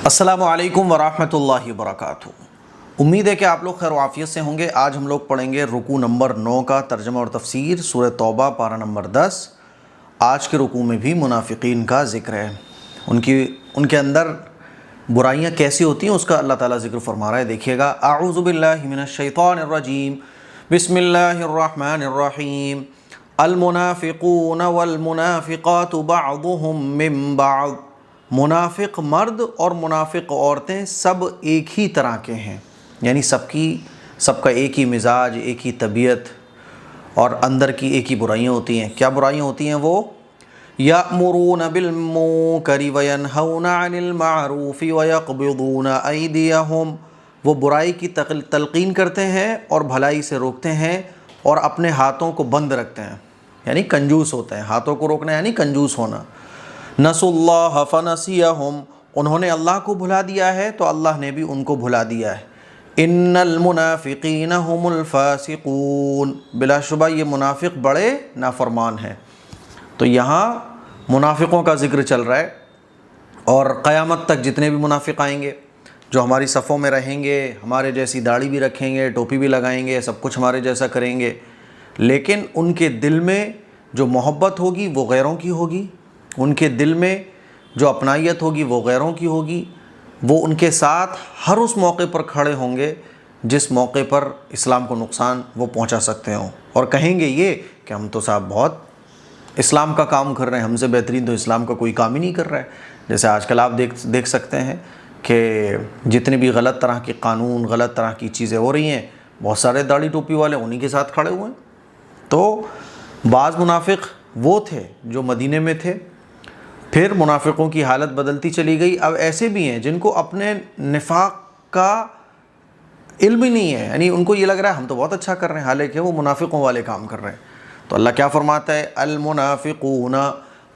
السلام علیکم ورحمۃ اللہ وبرکاتہ۔ امید ہے کہ آپ لوگ خیر و عافیت سے ہوں گے۔ آج ہم لوگ پڑھیں گے رکوع نمبر 9 کا ترجمہ اور تفسیر، سورہ توبہ پارہ نمبر 10۔ آج کے رکوع میں بھی منافقین کا ذکر ہے، ان کے اندر برائیاں کیسی ہوتی ہیں اس کا اللہ تعالیٰ ذکر فرما رہا ہے۔ دیکھیے گا، اعوذ باللہ من الشیطان الرجیم، بسم اللہ الرحمن الرحیم۔ المنافقون والمنافقات بعضهم من بعض، منافق مرد اور منافق عورتیں سب ایک ہی طرح کے ہیں، یعنی سب کا ایک ہی مزاج، ایک ہی طبیعت اور اندر کی ایک ہی برائیاں ہوتی ہیں۔ کیا برائیاں ہوتی ہیں وہ؟ یأمرون بالمنکر وینہون عن المعروف ویقبضون ایدیہم، وہ برائی کی تلقین کرتے ہیں اور بھلائی سے روکتے ہیں اور اپنے ہاتھوں کو بند رکھتے ہیں، یعنی کنجوس ہوتے ہیں۔ ہاتھوں کو روکنا یعنی کنجوس ہونا۔ نسوا اللہ فنسیہم، انہوں نے اللہ کو بھلا دیا ہے تو اللہ نے بھی ان کو بھلا دیا ہے۔ ان المنافقین هم الفاسقون، بلا شبہ یہ منافق بڑے نافرمان ہیں۔ تو یہاں منافقوں کا ذکر چل رہا ہے، اور قیامت تک جتنے بھی منافق آئیں گے جو ہماری صفوں میں رہیں گے، ہمارے جیسی داڑھی بھی رکھیں گے، ٹوپی بھی لگائیں گے، سب کچھ ہمارے جیسا کریں گے، لیکن ان کے دل میں جو محبت ہوگی وہ غیروں کی ہوگی، ان کے دل میں جو اپنائیت ہوگی وہ غیروں کی ہوگی۔ وہ ان کے ساتھ ہر اس موقع پر کھڑے ہوں گے جس موقع پر اسلام کو نقصان وہ پہنچا سکتے ہوں، اور کہیں گے یہ کہ ہم تو صاحب بہت اسلام کا کام کر رہے ہیں، ہم سے بہترین تو اسلام کا کوئی کام ہی نہیں کر رہا ہے۔ جیسے آج کل آپ دیکھ سکتے ہیں کہ جتنی بھی غلط طرح کے قانون، غلط طرح کی چیزیں ہو رہی ہیں، بہت سارے داڑھی ٹوپی والے انہی کے ساتھ کھڑے ہوئے ہیں۔ تو بعض منافق وہ تھے جو مدینے میں تھے، پھر منافقوں کی حالت بدلتی چلی گئی۔ اب ایسے بھی ہیں جن کو اپنے نفاق کا علم ہی نہیں ہے، یعنی ان کو یہ لگ رہا ہے ہم تو بہت اچھا کر رہے ہیں، حالانکہ وہ منافقوں والے کام کر رہے ہیں۔ تو اللہ کیا فرماتا ہے؟ المنافقون،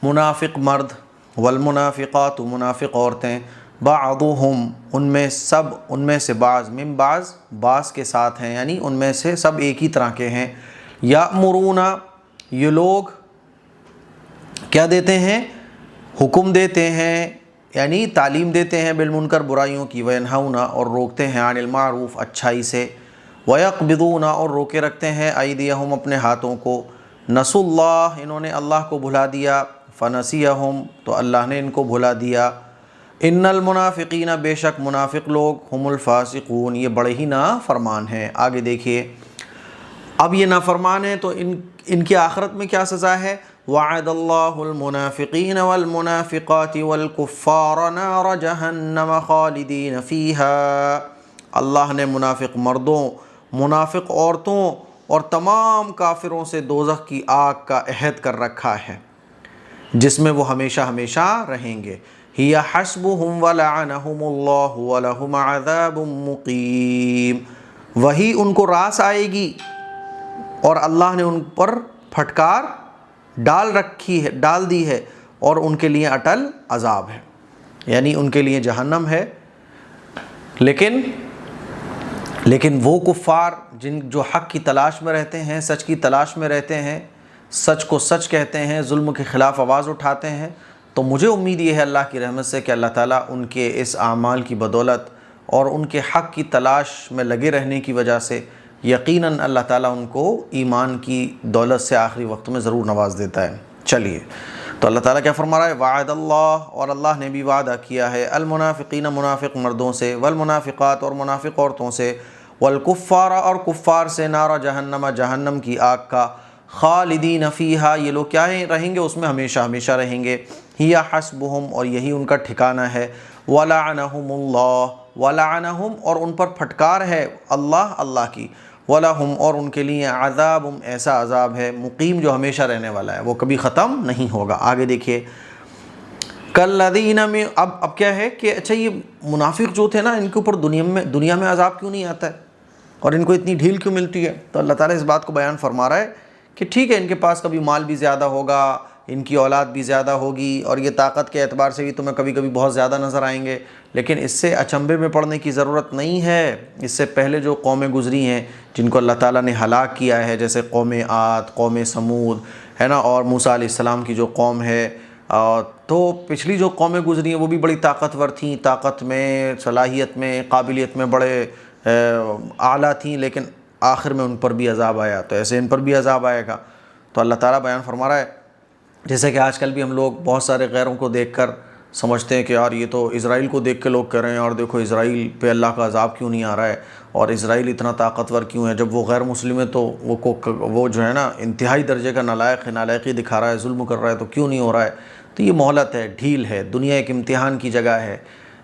منافق مرد، والمنافقات، منافق عورتیں، بعضهم، ان میں سے بعض، من بعض کے ساتھ ہیں، یعنی ان میں سے سب ایک ہی طرح کے ہیں۔ یأمرون، یہ لوگ کیا دیتے ہیں؟ حکم دیتے ہیں، یعنی تعلیم دیتے ہیں، بالمنکر، برائیوں کی، وینہون، اور روکتے ہیں، عن المعروف، اچھائی سے، ویقبضون، اور روکے رکھتے ہیں، ایدیہم، اپنے ہاتھوں کو۔ نسوا اللہ، انہوں نے اللہ کو بھلا دیا، فنسیہم، تو اللہ نے ان کو بھلا دیا۔ ان المنافقین، بے شک منافق لوگ، هم الفاسقون، یہ بڑے ہی نافرمان ہیں۔ آگے دیکھیے، اب یہ نافرمان ہیں تو ان کی آخرت میں کیا سزا ہے؟ وعد اللہ المنافقین والمنافقات والکفار نار جہنم خالدین فیہا، اللہ نے منافق مردوں، منافق عورتوں اور تمام کافروں سے دوزخ کی آگ کا عہد کر رکھا ہے، جس میں وہ ہمیشہ ہمیشہ رہیں گے۔ ہی حسبہم ولعنہم اللہ ولہم عذاب مقیم، وہی ان کو راس آئے گی اور اللہ نے ان پر پھٹکار ڈال دی ہے، اور ان کے لیے اٹل عذاب ہے، یعنی ان کے لیے جہنم ہے۔ لیکن وہ کفار جو حق کی تلاش میں رہتے ہیں، سچ کی تلاش میں رہتے ہیں، سچ کو سچ کہتے ہیں، ظلم کے خلاف آواز اٹھاتے ہیں، تو مجھے امید یہ ہے اللہ کی رحمت سے کہ اللہ تعالیٰ ان کے اس اعمال کی بدولت اور ان کے حق کی تلاش میں لگے رہنے کی وجہ سے یقیناً اللہ تعالیٰ ان کو ایمان کی دولت سے آخری وقت میں ضرور نواز دیتا ہے۔ چلیے، تو اللہ تعالیٰ کیا فرما رہا ہے؟ وعد اللہ، اور اللہ نے بھی وعدہ کیا ہے، المنافقین، منافق مردوں سے، والمنافقات، اور منافق عورتوں سے، والکفار، اور کفار سے، نار جہنم، جہنم کی آگ کا، خالدین فیہا، یہ لوگ کیا رہیں گے اس میں؟ ہمیشہ ہمیشہ رہیں گے۔ ہی حسبہم، اور یہی ان کا ٹھکانہ ہے، ولعنہم اللہ، ولعنہم، اور ان پر پھٹکار ہے اللہ کی، وَلَهُمْ، اور ان کے لیے عذاب، ایسا عذاب ہے، مقیم، جو ہمیشہ رہنے والا ہے، وہ کبھی ختم نہیں ہوگا۔ آگے دیکھیے، کالذین، میں اب کیا ہے کہ اچھا یہ منافق جو تھے نا، ان کے اوپر دنیا میں عذاب کیوں نہیں آتا ہے اور ان کو اتنی ڈھیل کیوں ملتی ہے؟ تو اللہ تعالیٰ اس بات کو بیان فرما رہا ہے کہ ٹھیک ہے، ان کے پاس کبھی مال بھی زیادہ ہوگا، ان کی اولاد بھی زیادہ ہوگی، اور یہ طاقت کے اعتبار سے بھی تمہیں کبھی کبھی بہت زیادہ نظر آئیں گے، لیکن اس سے اچنبھے میں پڑنے کی ضرورت نہیں ہے۔ اس سے پہلے جو قومیں گزری ہیں جن کو اللہ تعالیٰ نے ہلاک کیا ہے، جیسے قوم عاد، قوم سمود ہے نا، اور موسیٰ علیہ السلام کی جو قوم ہے، تو پچھلی جو قومیں گزری ہیں وہ بھی بڑی طاقتور تھیں، طاقت میں، صلاحیت میں، قابلیت میں بڑے اعلیٰ تھیں، لیکن آخر میں ان پر بھی عذاب آیا، تو ایسے ان پر بھی عذاب آئے گا۔ تو اللہ تعالیٰ بیان فرما رہا ہے، جیسے کہ آج کل بھی ہم لوگ بہت سارے غیروں کو دیکھ کر سمجھتے ہیں کہ یار یہ تو اسرائیل کو دیکھ کے لوگ کہہ رہے ہیں، اور دیکھو اسرائیل پہ اللہ کا عذاب کیوں نہیں آ رہا ہے، اور اسرائیل اتنا طاقتور کیوں ہے، جب وہ غیر مسلم ہے تو وہ جو ہے نا انتہائی درجے کا نالائق ہے، نالائقی دکھا رہا ہے، ظلم کر رہا ہے، تو کیوں نہیں ہو رہا ہے؟ تو یہ مہلت ہے، ڈھیل ہے، دنیا ایک امتحان کی جگہ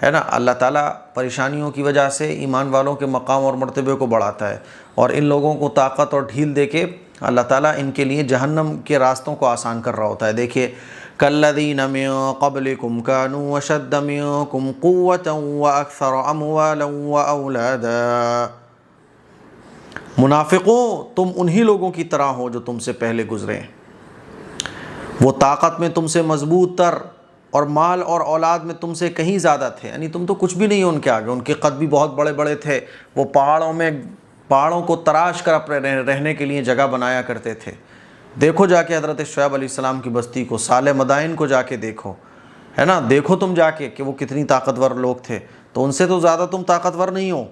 ہے نا۔ اللہ تعالیٰ پریشانیوں کی وجہ سے ایمان والوں کے مقام اور مرتبے کو بڑھاتا ہے، اور ان لوگوں کو طاقت اور ڈھیل دے کے اللہ تعالیٰ ان کے لیے جہنم کے راستوں کو آسان کر رہا ہوتا ہے۔ دیکھیے کالذین من قبلکم کانوا اشد منکم قوۃ واکثر اموالا واولادا، منافقوں تم انہی لوگوں کی طرح ہو جو تم سے پہلے گزرے ہیں، وہ طاقت میں تم سے مضبوط تر اور مال اور اولاد میں تم سے کہیں زیادہ تھے، یعنی تم تو کچھ بھی نہیں ہو ان کے آگے، ان کے قد بھی بہت بڑے بڑے تھے، وہ پہاڑوں کو تراش کر اپنے رہنے کے لیے جگہ بنایا کرتے تھے۔ دیکھو جا کے حضرت شعیب علیہ السلام کی بستی کو، صالح مدائن کو جا کے دیکھو، ہے نا، دیکھو تم جا کے کہ وہ کتنی طاقتور لوگ تھے، تو ان سے تو زیادہ تم طاقتور نہیں ہو۔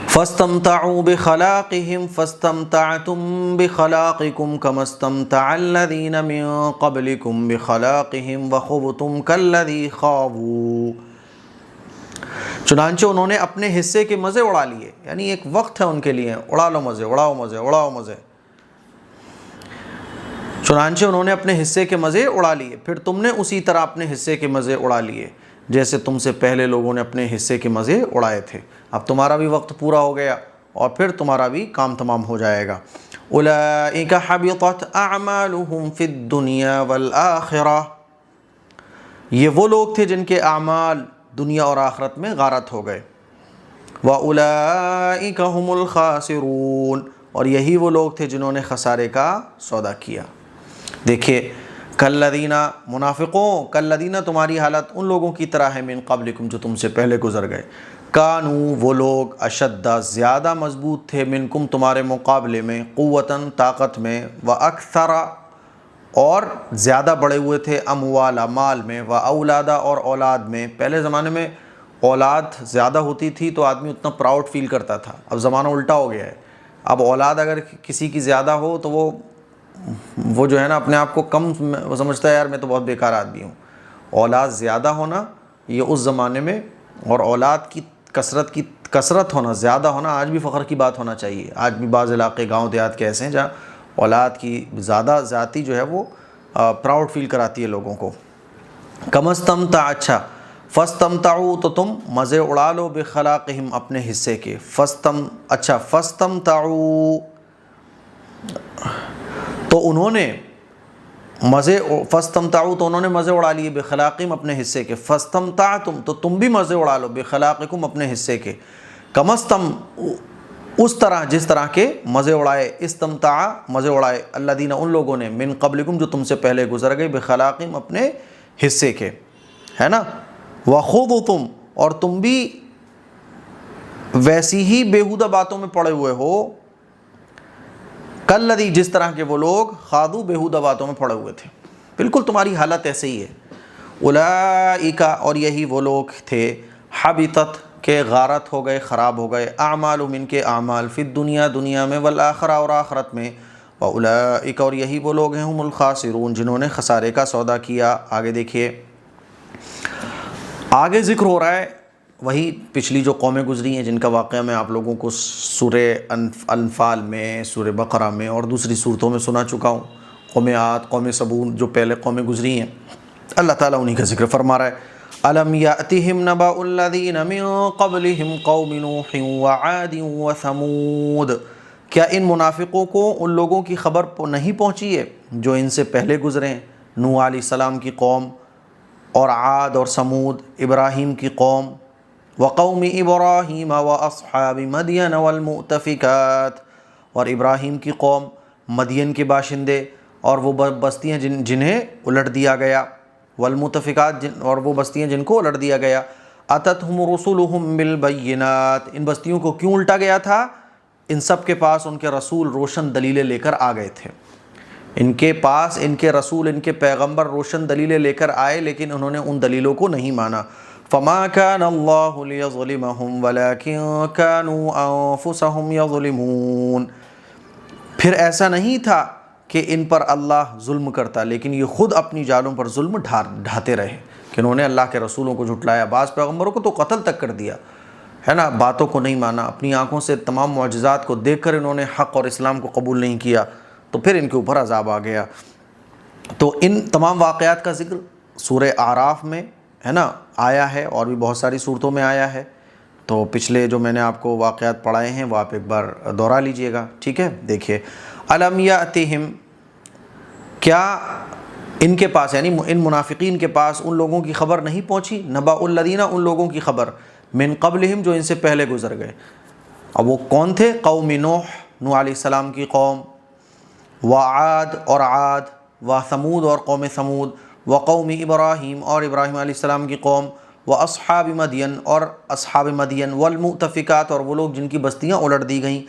فَاسْتَمْتَعُوا بِخَلَاقِهِمْ فَاسْتَمْتَعْتُمْ بِخَلَاقِكُمْ كَمَا اسْتَمْتَعَ الَّذِينَ مِن قَبْلِكُمْ بِخَلَاقِهِمْ وَخُبْتُمْ كَالَّذِي خَابُوا، چنانچہ انہوں نے اپنے حصے کے مزے اڑا لیے، یعنی ایک وقت ہے ان کے لیے، اڑا لو مزے، اڑاؤ مزے، اڑاؤ مزے، چنانچہ انہوں نے اپنے حصے کے مزے اڑا لیے، پھر تم نے اسی طرح اپنے حصے کے مزے اڑا لیے جیسے تم سے پہلے لوگوں نے اپنے حصے کے مزے اڑائے تھے۔ اب تمہارا بھی وقت پورا ہو گیا اور پھر تمہارا بھی کام تمام ہو جائے گا۔ اولئک حبطت اعمالهم فی الدنیا والآخرہ، یہ وہ لوگ تھے جن کے اعمال دنیا اور آخرت میں غارت ہو گئے۔ وَأُولَئِكَ هُمُ الْخَاسِرُونَ، اور یہی وہ لوگ تھے جنہوں نے خسارے کا سودا کیا۔ دیکھیے کالذین، منافقوں، کالذین تمہاری حالت ان لوگوں کی طرح ہے، من قبلکم جو تم سے پہلے گزر گئے، کانوا وہ لوگ، اشد زیادہ مضبوط تھے، منکم تمہارے مقابلے میں، قوتاً طاقت میں، واکثر اور زیادہ بڑے ہوئے تھے، اموالا مال میں، واولادا اور اولاد میں۔ پہلے زمانے میں اولاد زیادہ ہوتی تھی تو آدمی اتنا پراؤڈ فیل کرتا تھا، اب زمانہ الٹا ہو گیا ہے، اب اولاد اگر کسی کی زیادہ ہو تو وہ جو ہے نا اپنے آپ کو کم سمجھتا ہے، یار میں تو بہت بیکار آدمی ہوں۔ اولاد زیادہ ہونا یہ اس زمانے میں، اور اولاد کی کثرت ہونا، زیادہ ہونا آج بھی فخر کی بات ہونا چاہیے۔ آج بھی بعض علاقے گاؤں دیہات کے ایسے ہیں جہاں اولاد کی زیادہ ذاتی جو ہے وہ پراؤڈ فیل کراتی ہے لوگوں کو۔ کم استمتع، اچھا فاستمتعوا تو تم مزے اڑا لو، بخلاقہم اپنے حصے کے، فاستمتعوا تو انہوں نے فاستمتعوا تو انہوں نے مزے اڑا لیے، بخلاقہم اپنے حصے کے، فاستمتعتم تو تم بھی مزے اڑا لو، بخلاقکم اپنے حصے کے، کمستم اس طرح جس طرح کے مزے اڑائے، استمتع مزے اڑائے، الذین ان لوگوں نے، من قبلکم جو تم سے پہلے گزر گئے، بخلاقہم اپنے حصے کے، ہے نا، وخوضتم اور تم بھی ویسی ہی بیہودہ باتوں میں پڑے ہوئے ہو، کالذی جس طرح کے وہ لوگ، خاضوا بیہودہ باتوں میں پڑے ہوئے تھے، بالکل تمہاری حالت ایسے ہی ہے۔ اولئک اور یہی وہ لوگ تھے، حبطت کہ غارت ہو گئے، خراب ہو گئے، اعمالہم ان کے اعمال، فی الدنیا دنیا میں، والآخرہ اور آخرت میں، واولئک اور یہی وہ لوگ ہیں، ہم الخاسرون جنہوں نے خسارے کا سودا کیا۔ آگے دیکھیے، آگے ذکر ہو رہا ہے وہی پچھلی جو قومیں گزری ہیں جن کا واقعہ میں آپ لوگوں کو سورہ انفال میں، سورہ بقرہ میں اور دوسری صورتوں میں سنا چکا ہوں، قوم عاد، قوم ثمود جو پہلے قومیں گزری ہیں، اللہ تعالیٰ انہی کا ذکر فرما رہا ہے۔ الم یأتہم نبأ الذین من قبلہم قوم نوح وعاد وثمود، کیا ان منافقوں کو ان لوگوں کی خبر نہیں پہنچی ہے جو ان سے پہلے گزرے ہیں، نوح علیہ السلام کی قوم، اور عاد اور سمود ابراہیم کی قوم، وقوم ابراہیم واصحاب مدین والمؤتفکات، اور ابراہیم کی قوم، مدین کے باشندے اور وہ بستیاں جنہیں الٹ دیا گیا، والمؤتفکات اور وہ بستیاں جن کو الٹ دیا گیا، اتتہم رسلہم بالبینات، ان بستیوں کو کیوں الٹا گیا تھا؟ ان سب کے پاس ان کے رسول روشن دلیلیں لے کر آ گئے تھے، ان کے پاس ان کے رسول ان کے پیغمبر روشن دلیلیں لے کر آئے لیکن انہوں نے ان دلیلوں کو نہیں مانا۔ فما كان اللہ لیظلمہم ولکن كانوا انفسہم یظلمون، پھر ایسا نہیں تھا کہ ان پر اللہ ظلم کرتا، لیکن یہ خود اپنی جانوں پر ظلم ڈھاتے رہے کہ انہوں نے اللہ کے رسولوں کو جھٹلایا، بعض پیغمبروں کو تو قتل تک کر دیا ہے نا، باتوں کو نہیں مانا، اپنی آنکھوں سے تمام معجزات کو دیکھ کر انہوں نے حق اور اسلام کو قبول نہیں کیا، تو پھر ان کے اوپر عذاب آ گیا۔ تو ان تمام واقعات کا ذکر سورہ اعراف میں ہے نا آیا ہے، اور بھی بہت ساری صورتوں میں آیا ہے، تو پچھلے جو میں نے آپ کو واقعات پڑھائے ہیں وہ آپ ایک بار دوہرا لیجئے گا، ٹھیک ہے۔ دیکھیے الم یاتہم، کیا ان کے پاس یعنی ان منافقین کے پاس ان لوگوں کی خبر نہیں پہنچی، نبأ الذین، ان لوگوں کی خبر، من قبلہم، جو ان سے پہلے گزر گئے۔ اب وہ کون تھے؟ قوم نوح علیہ السلام کی قوم، وعاد اور عاد، وثمود اور قوم ثمود، وقوم ابراہیم اور ابراہیم علیہ السلام کی قوم، واصحاب مدین اور اصحاب مدین، والمؤتفکات اور وہ لوگ جن کی بستیاں الٹ دی گئیں،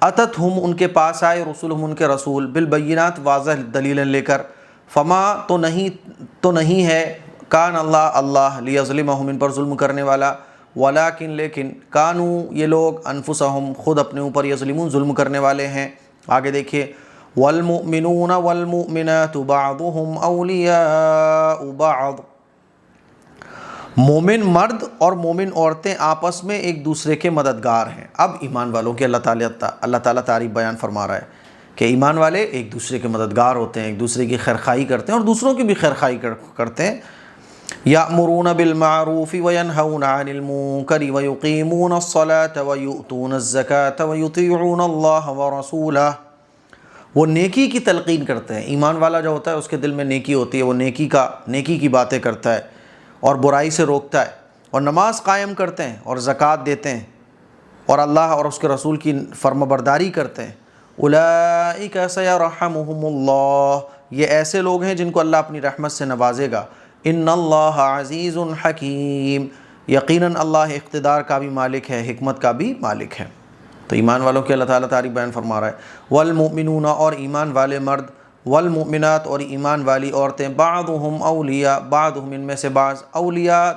اتتہم، ان کے پاس آئے، رسولہم، ان کے رسول، بالبینات، واضح دلیلیں لے کر، فما، تو نہیں ہے، کان اللہ لیظلمہم، ان پر ظلم کرنے والا، ولیکن، لیکن، کانوا، یہ لوگ، انفسہم، خود اپنے اوپر، یظلمون، ظلم کرنے والے ہیں۔ آگے دیکھیے والمؤمنون والمؤمنات بعضهم اولیاء بعض، مومن مرد اور مومن عورتیں آپس میں ایک دوسرے کے مددگار ہیں۔ اب ایمان والوں کی اللہ تعالیٰ تعریف بیان فرما رہا ہے کہ ایمان والے ایک دوسرے کے مددگار ہوتے ہیں، ایک دوسرے کی خیرخواہی کرتے ہیں اور دوسروں کی بھی خیرخواہی کرتے ہیں۔ یأمرون بالمعروف وینہون عن المنکر ویقیمون الصلاة ویؤتون الزکاة ویطیعون اللہ ورسولہ، وہ نیکی کی تلقین کرتے ہیں۔ ایمان والا جو ہوتا ہے اس کے دل میں نیکی ہوتی ہے، وہ نیکی کی باتیں کرتا ہے اور برائی سے روکتا ہے، اور نماز قائم کرتے ہیں اور زکوٰۃ دیتے ہیں اور اللہ اور اس کے رسول کی فرمانبرداری کرتے ہیں۔ اولئک سیرحمہم اللہ، یہ ایسے لوگ ہیں جن کو اللہ اپنی رحمت سے نوازے گا۔ ان اللہ عزیز حکیم، یقیناً اللہ اقتدار کا بھی مالک ہے، حکمت کا بھی مالک ہے۔ تو ایمان والوں کی اللہ تعالیٰ تعریف بیان فرما رہا ہے۔ والمؤمنون، اور ایمان والے مرد، والمؤمنات، اور ایمان والی عورتیں، بعضهم اولیاء، بعضهم، ان میں سے بعض، اولیاء،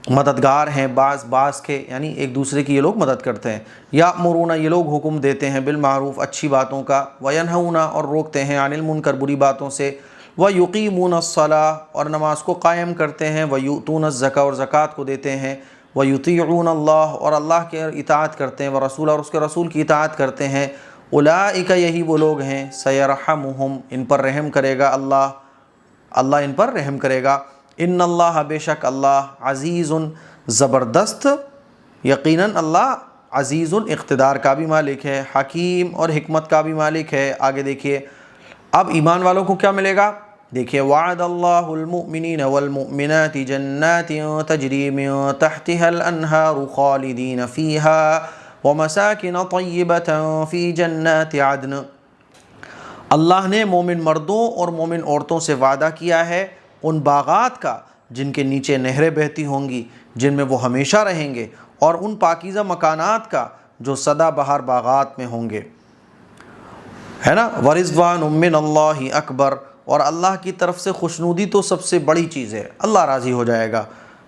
مددگار ہیں، بعض کے، یعنی ایک دوسرے کی یہ لوگ مدد کرتے ہیں۔ یأمرون، یہ لوگ حکم دیتے ہیں، بالمعروف، اچھی باتوں کا، وینہون، اور روکتے ہیں، عن المنکر، بری باتوں سے، ویقیمون الصلاۃ، اور نماز کو قائم کرتے ہیں، ویؤتون الزکاۃ، اور زکوٰۃ کو دیتے ہیں، ویطیعون اللہ، اور اللہ کے اطاعت کرتے ہیں، ورسول، اور اس کے رسول کی اطاعت کرتے ہیں۔ اولئک، یہی وہ لوگ ہیں، سیرحمہم، ان پر رحم کرے گا اللہ ان پر رحم کرے گا۔ ان اللہ، بے شک اللہ، عزیز، زبردست، یقیناً اللہ عزیز، اقتدار کا بھی مالک ہے، حکیم، اور حکمت کا بھی مالک ہے۔ آگے دیکھیے اب ایمان والوں کو کیا ملے گا، دیکھیے وعد اللہ المؤمنین والمؤمنات جنات تجری من تحتها الانہار خالدین فیہا ومساکن طیبۃ فی جنات عدن، اللہ نے مومن مردوں اور مومن عورتوں سے وعدہ کیا ہے ان باغات کا جن کے نیچے نہریں بہتی ہوں گی، جن میں وہ ہمیشہ رہیں گے، اور ان پاکیزہ مکانات کا جو سدا بہار باغات میں ہوں گے، ہے نا۔ ورضوان من اللہ اکبر، اور اللہ کی طرف سے خوشنودی تو سب سے بڑی چیز ہے، اللہ راضی ہو جائے گا،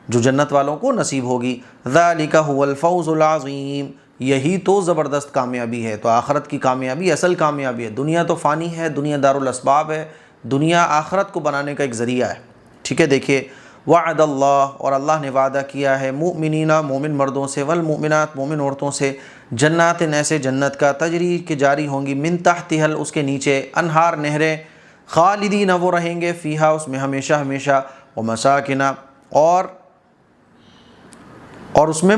جو جنت والوں کو نصیب ہوگی۔ ذالک هو الفوز العظیم، یہی تو زبردست کامیابی ہے۔ تو آخرت کی کامیابی اصل کامیابی ہے، دنیا تو فانی ہے، دنیا دار الاسباب ہے، دنیا آخرت کو بنانے کا ایک ذریعہ ہے، ٹھیک ہے۔ دیکھیے وعد اللہ، اور اللہ نے وعدہ کیا ہے مؤمنین، مومن مردوں سے، والمؤمنات، مومن عورتوں سے، جنات، ایسے جنت کا، تجری کے جاری ہوں گی، من تحتها، اس کے نیچے، انہار، نہریں، خالدین، وہ رہیں گے، فیہا، اس میں ہمیشہ ہمیشہ، ومساکن، اور اس میں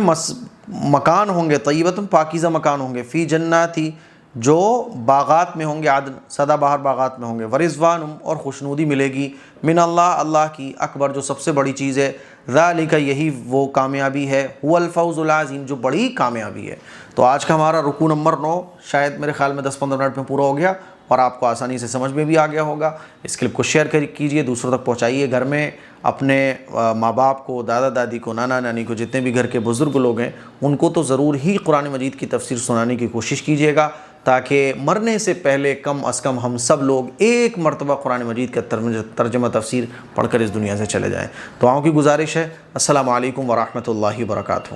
مکان ہوں گے، طیبۃ، پاکیزہ مکان ہوں گے، فی جناتی، جو باغات میں ہوں گے، عدن، سدا بہار باغات میں ہوں گے، ورضوان، اور خوشنودی ملے گی، من اللہ، اللہ کی، اکبر، جو سب سے بڑی چیز ہے، ذالک، یہی وہ کامیابی ہے، هو الفوز العظیم، جو بڑی کامیابی ہے۔ تو آج کا ہمارا رکوع نمبر 9 شاید میرے خیال میں 10-15 منٹ میں پورا ہو گیا، اور آپ کو آسانی سے سمجھ میں بھی آ گیا ہوگا۔ اس کلپ کو شیئر کیجئے، دوسروں تک پہنچائیے، گھر میں اپنے ماں باپ کو، دادا دادی کو، نانا نانی کو، جتنے بھی گھر کے بزرگ لوگ ہیں ان کو تو ضرور ہی قرآن مجید کی تفسیر سنانے کی کوشش کیجیے گا، تاکہ مرنے سے پہلے کم از کم ہم سب لوگ ایک مرتبہ قرآن مجید کا ترجمہ تفسیر پڑھ کر اس دنیا سے چلے جائیں۔ دعاؤں کی گزارش ہے۔ السلام علیکم ورحمۃ اللہ وبرکاتہ۔